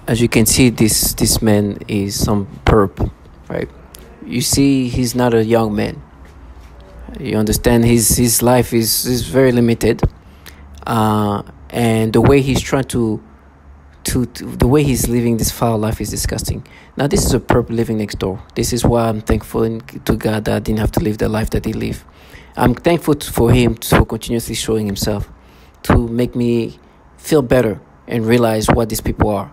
As you can see, this man is some perp, right? You see, he's not a young man. You understand his life is very limited, and the way he's trying to the way he's living this foul life is disgusting. Now, this is a perp living next door. This is why I'm thankful to God that I didn't have to live the life that he lived. I'm thankful for him for continuously showing himself to make me feel better and realize what these people are.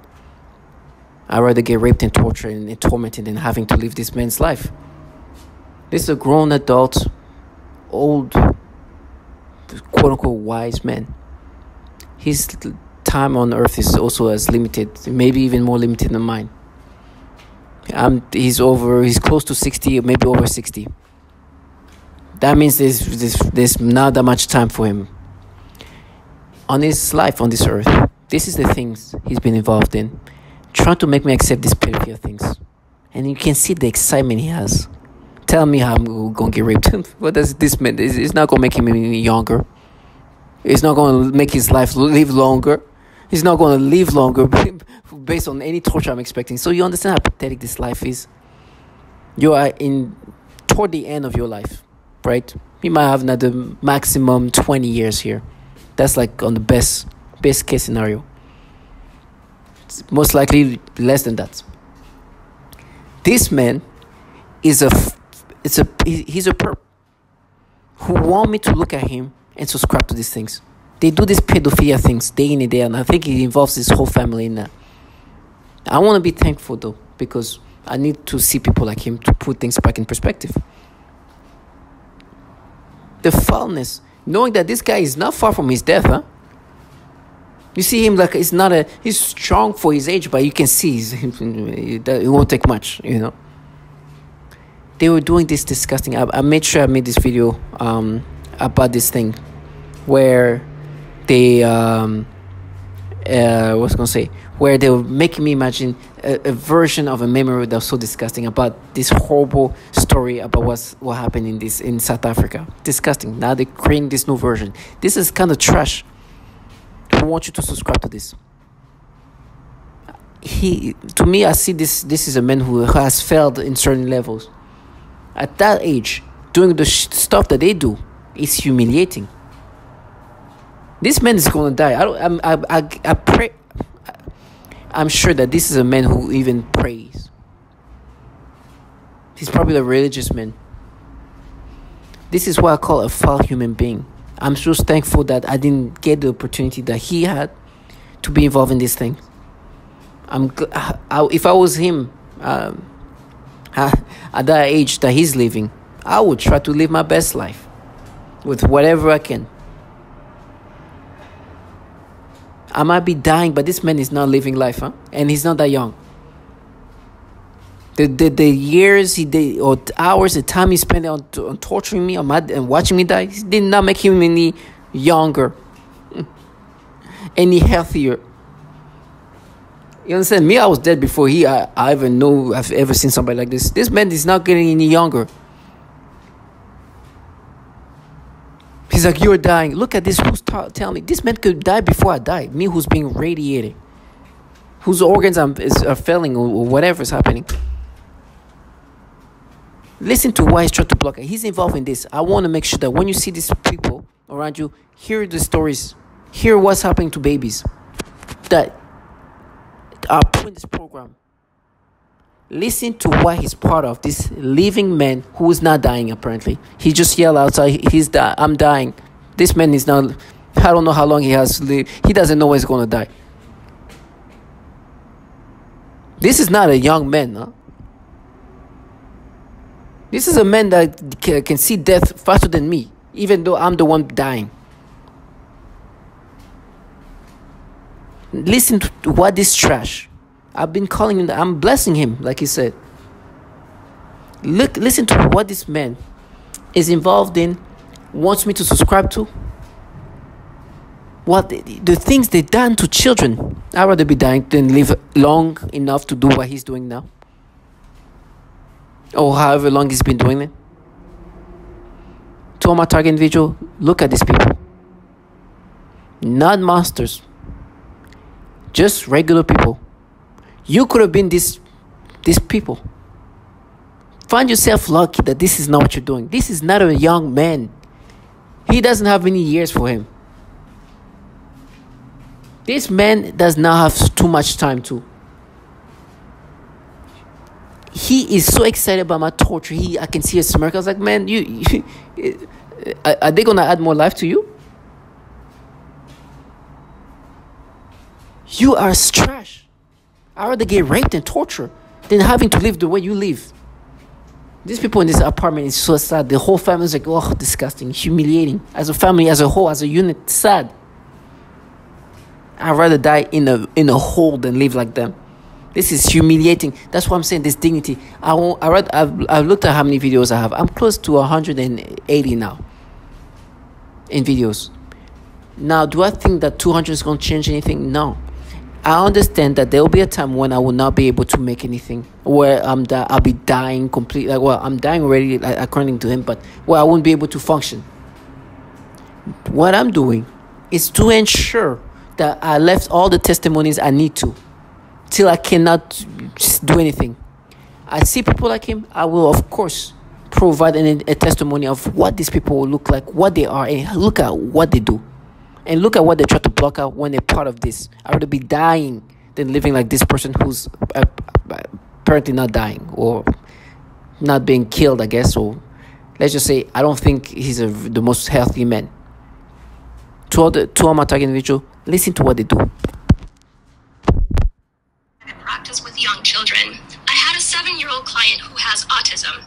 I'd rather get raped and tortured and tormented than having to live this man's life. This is a grown adult, old, quote-unquote wise man. His time on earth is also as limited, maybe even more limited than mine. He's close to 60, maybe over 60. That means there's not that much time for him. On his life on this earth, this is the things he's been involved in. Trying to make me accept these petty things. And you can see the excitement he has. Tell me how I'm going to get raped. What does this mean? It's not going to make him any younger. It's not going to make his life live longer. He's not going to live longer based on any torture I'm expecting. So you understand how pathetic this life is. You are toward the end of your life, right? You might have another maximum 20 years here. That's like on the best case scenario. It's most likely less than that. This man is he's a perp who want me to look at him and subscribe to these things. They do these pedophilia things day in and day out, and I think it involves his whole family in that. I want to be thankful though, because I need to see people like him to put things back in perspective. The foulness, knowing that this guy is not far from his death, huh? You see him like he's strong for his age, but you can see it won't take much, you know. They were doing this disgusting. I made sure I made this video about this thing where they where they were making me imagine a version of a memory that was so disgusting about this horrible story about what happened in South Africa. Disgusting. Now they're creating this new version. This is kind of trash. I want you to subscribe to this. To me, I see this is a man who has failed in certain levels. At that age, doing the stuff that they do is humiliating. This man is going to die. I pray. I'm sure that this is a man who even prays. He's probably a religious man. This is what I call a foul human being. I'm just thankful that I didn't get the opportunity that he had to be involved in this thing. If I was him at that age that he's living, I would try to live my best life with whatever I can. I might be dying, but this man is not living life, huh? And he's not that young. The years he did, or hours, the time he spent on torturing me and watching me die, did not make him any younger, any healthier. You understand? Me, I was dead before I even know I've ever seen somebody like this. This man is not getting any younger. He's like, you're dying. Look at this. Who's telling me? This man could die before I die. Me, who's being radiated, whose organs are failing, or whatever is happening. Listen to why he's trying to block it. He's involved in this. I want to make sure that when you see these people around you, hear the stories, hear what's happening to babies that are put in this program. Listen to what he's part of. This living man who is not dying, apparently. He just yelled outside, I'm dying. This man is not, I don't know how long he has to live. He doesn't know when he's going to die. This is not a young man, huh? This is a man that can see death faster than me, even though I'm the one dying. Listen to what this trash. I've been calling him, I'm blessing him, like he said. Listen to what this man is involved in, wants me to subscribe to. What the things they've done to children. I'd rather be dying than live long enough to do what he's doing now. Or however long he's been doing it. To all my target individual, look at these people. Not monsters. Just regular people You could have been these people. Find yourself lucky that this is not what you're doing. This is not a young man. He doesn't have many years for him. This man does not have too much time to. He is so excited about my torture. I can see a smirk. I was like, man, are they gonna add more life to you? You are trash. I'd rather get raped and tortured than having to live the way you live. These people in this apartment is so sad. The whole family is like, oh, disgusting, humiliating. As a family, as a whole, as a unit, sad. I'd rather die in a hole than live like them. This is humiliating. That's why I'm saying this dignity. I've looked at how many videos I have. I'm close to 180 now in videos. Now, do I think that 200 is going to change anything? No. I understand that there will be a time when I will not be able to make anything, where I'll be dying completely. Well, I'm dying already, according to him, but where I won't be able to function. What I'm doing is to ensure that I left all the testimonies I need to, till I cannot do anything. I see people like him, I will, of course, provide a testimony of what these people will look like, what they are, and look at what they do. And look at what they try to block out when they're part of this. I'd rather be dying than living like this person who's apparently not dying or not being killed, I guess. Or let's just say, I don't think he's the most healthy man. To all my target individual, listen to what they do. Practice with young children. I had a 7-year-old client who has autism,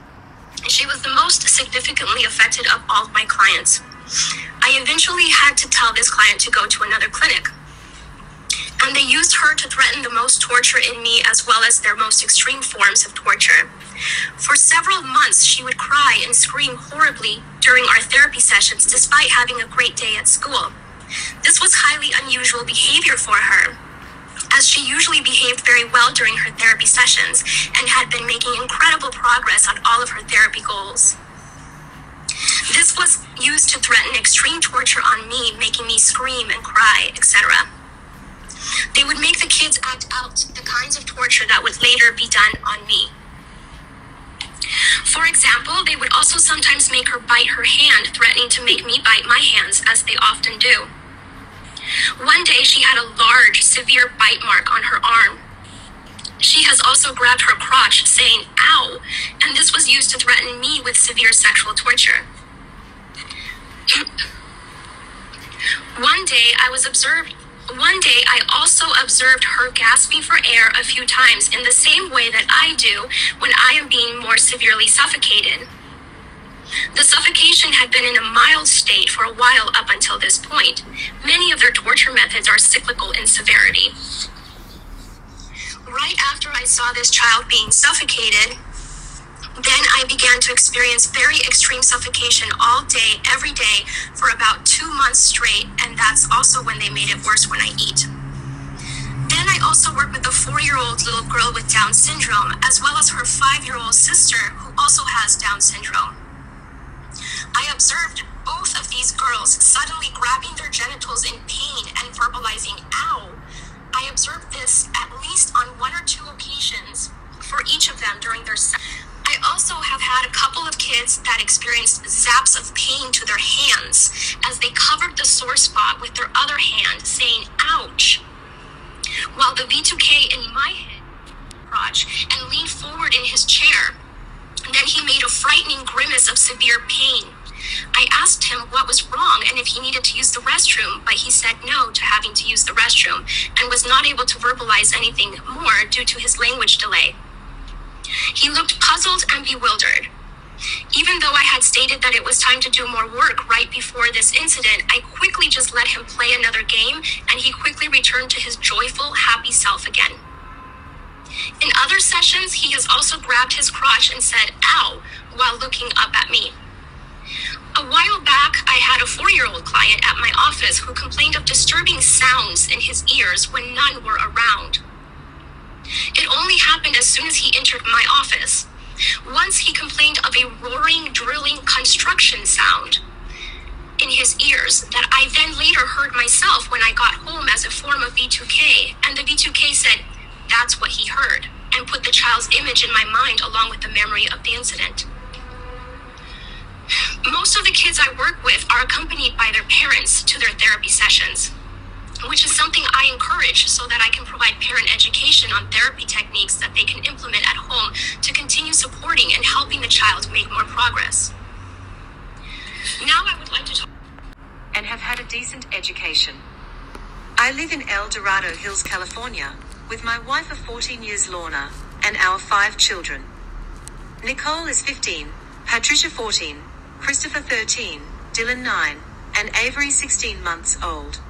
and she was the most significantly affected of all of my clients. I eventually had to tell this client to go to another clinic, and they used her to threaten the most torture in me as well as their most extreme forms of torture. For several months, she would cry and scream horribly during our therapy sessions despite having a great day at school. This was highly unusual behavior for her, as she usually behaved very well during her therapy sessions and had been making incredible progress on all of her therapy goals. This was used to threaten extreme torture on me, making me scream and cry, etc. They would make the kids act out the kinds of torture that would later be done on me. For example, they would also sometimes make her bite her hand, threatening to make me bite my hands, as they often do. One day, she had a large, severe bite mark on her arm. She has also grabbed her crotch, saying, ow, and this was used to threaten me with severe sexual torture. One day, I also observed her gasping for air a few times in the same way that I do when I am being more severely suffocated. The suffocation had been in a mild state for a while up until this point. Many of their torture methods are cyclical in severity. Right after I saw this child being suffocated, then I began to experience very extreme suffocation all day, every day, for about 2 months straight, and that's also when they made it worse when I eat. Then I also worked with a 4-year-old little girl with Down syndrome, as well as her 5-year-old sister, who also has Down syndrome. I observed both of these girls suddenly grabbing their genitals in pain and verbalizing, ow. I observed this at least on 1 or 2 occasions for each of them during their I also have had a couple of kids that experienced zaps of pain to their hands as they covered the sore spot with their other hand, saying, ouch. While the V2K in my head crotch and leaned forward in his chair. Then he made a frightening grimace of severe pain. I asked him what was wrong and if he needed to use the restroom, but he said no to having to use the restroom and was not able to verbalize anything more due to his language delay. He looked puzzled and bewildered. Even though I had stated that it was time to do more work right before this incident, I quickly just let him play another game, and he quickly returned to his joyful, happy self again. In other sessions, he has also grabbed his crotch and said, ow, while looking up at me. A while back, I had a 4-year-old client at my office who complained of disturbing sounds in his ears when none were around. It only happened as soon as he entered my office. Once he complained of a roaring, drilling construction sound in his ears that I then later heard myself when I got home as a form of V2K, and the V2K said, that's what he heard, and put the child's image in my mind along with the memory of the incident. Most of the kids I work with are accompanied by their parents to their therapy sessions, which is something I encourage so that I can provide parent education on therapy techniques that they can implement at home to continue supporting and helping the child make more progress. Now I would like to talk and have had a decent education. I live in El Dorado Hills, California, with my wife of 14 years, Lorna, and our 5 children. Nicole is 15, Patricia 14, Christopher 13, Dylan 9, and Avery 16 months old.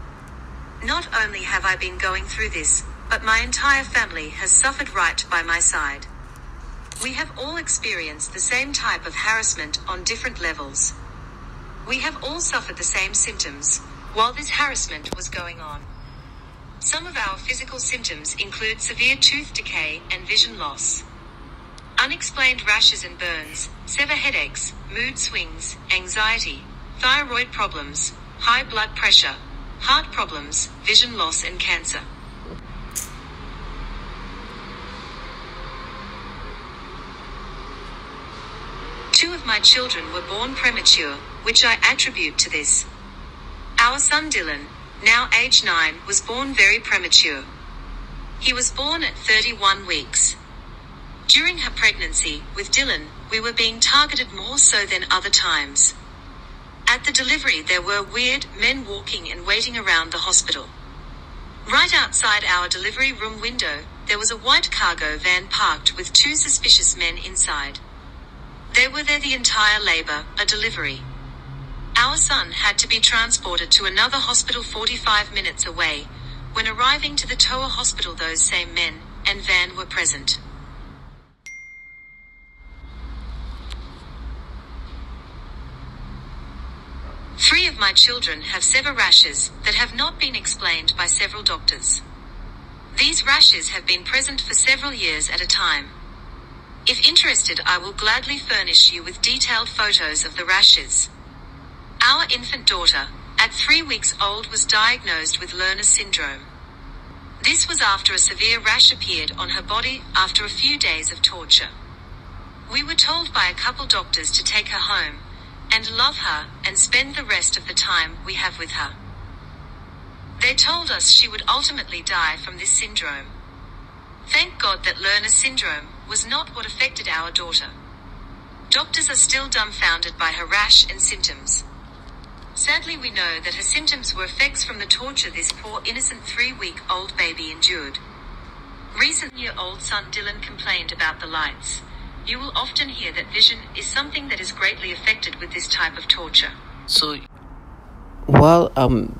Not only have I been going through this, but my entire family has suffered right by my side. We have all experienced the same type of harassment on different levels. We have all suffered the same symptoms while this harassment was going on. Some of our physical symptoms include severe tooth decay and vision loss, unexplained rashes and burns, severe headaches, mood swings, anxiety, thyroid problems, high blood pressure, heart problems, vision loss, and cancer. Two of my children were born premature, which I attribute to this. Our son Dylan, now age 9, was born very premature. He was born at 31 weeks. During her pregnancy with Dylan, we were being targeted more so than other times. At the delivery, there were weird men walking and waiting around the hospital. Right outside our delivery room window, there was a white cargo van parked with 2 suspicious men inside. They were there the entire labor, a delivery. Our son had to be transported to another hospital 45 minutes away. When arriving to the Toa hospital, those same men and van were present. Three of my children have severe rashes that have not been explained by several doctors. These rashes have been present for several years at a time. If interested, I will gladly furnish you with detailed photos of the rashes. Our infant daughter, at 3 weeks old, was diagnosed with Lerner syndrome. This was after a severe rash appeared on her body after a few days of torture. We were told by a couple doctors to take her home and love her and spend the rest of the time we have with her. They told us she would ultimately die from this syndrome. Thank God that Lerner syndrome was not what affected our daughter. Doctors are still dumbfounded by her rash and symptoms. Sadly, we know that her symptoms were effects from the torture this poor innocent 3-week-old baby endured. Recent-year-old son Dylan complained about the lights. You will often hear that vision is something that is greatly affected with this type of torture. So, while I'm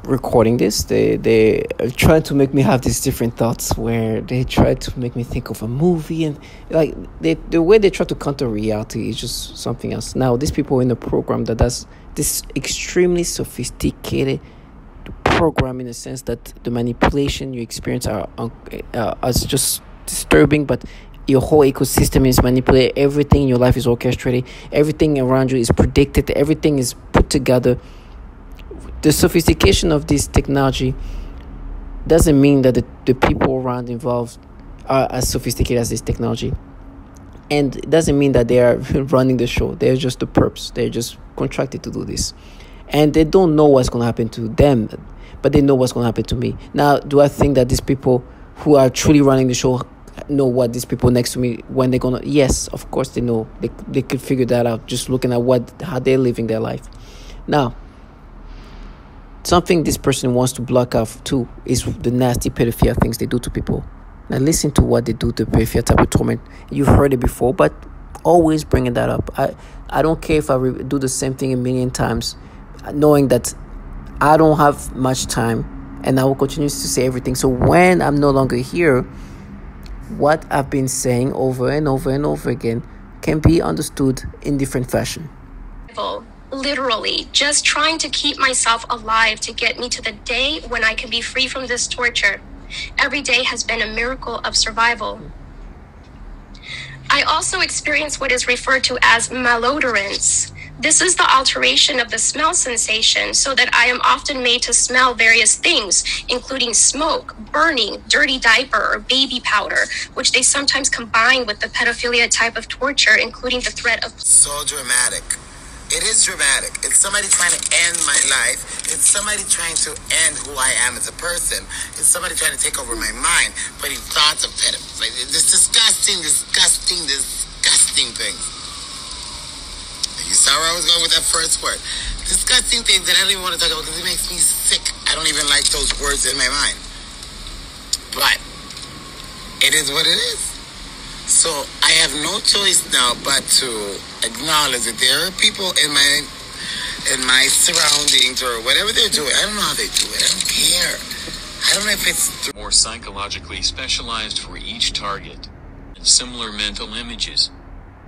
recording this, they try to make me have these different thoughts where they try to make me think of a movie, and like the way they try to counter reality is just something else. Now, these people in the program that does this extremely sophisticated program, in the sense that the manipulation you experience are just disturbing, but your whole ecosystem is manipulated. Everything in your life is orchestrated. Everything around you is predicted. Everything is put together. The sophistication of this technology doesn't mean that the people around involved are as sophisticated as this technology. And it doesn't mean that they are running the show. They're just the perps. They're just contracted to do this. And they don't know what's going to happen to them, but they know what's going to happen to me. Now, do I think that these people who are truly running the show know what these people next to me, when they're going to... Yes, of course they know. They could figure that out just looking at how they're living their life. Now, something this person wants to block off too is the nasty pedophilia things they do to people. Now listen to what they do to pedophilia type of torment. You've heard it before, but always bringing that up. I don't care if I do the same thing a million times, knowing that I don't have much time and I will continue to say everything. So when I'm no longer here, what I've been saying over and over and over again can be understood in different fashion. Literally, just trying to keep myself alive to get me to the day when I can be free from this torture. Every day has been a miracle of survival. I also experience what is referred to as malodorance. This is the alteration of the smell sensation, so that I am often made to smell various things, including smoke, burning, dirty diaper, or baby powder, which they sometimes combine with the pedophilia type of torture, including the threat of... So dramatic. It is dramatic. It's somebody trying to end my life. It's somebody trying to end who I am as a person. It's somebody trying to take over my mind, putting thoughts of pedophilia. This disgusting things. You saw where I was going with that first word. Disgusting things that I don't even want to talk about because it makes me sick. I don't even like those words in my mind. But it is what it is. So I have no choice now but to acknowledge that there are people in my surroundings or whatever they're doing. I don't know how they do it. I don't care. I don't know if it's more psychologically specialized for each target, and similar mental images.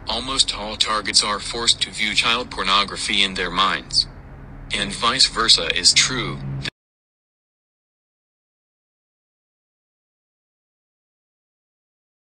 Almost all targets are forced to view child pornography in their minds. And vice versa is true.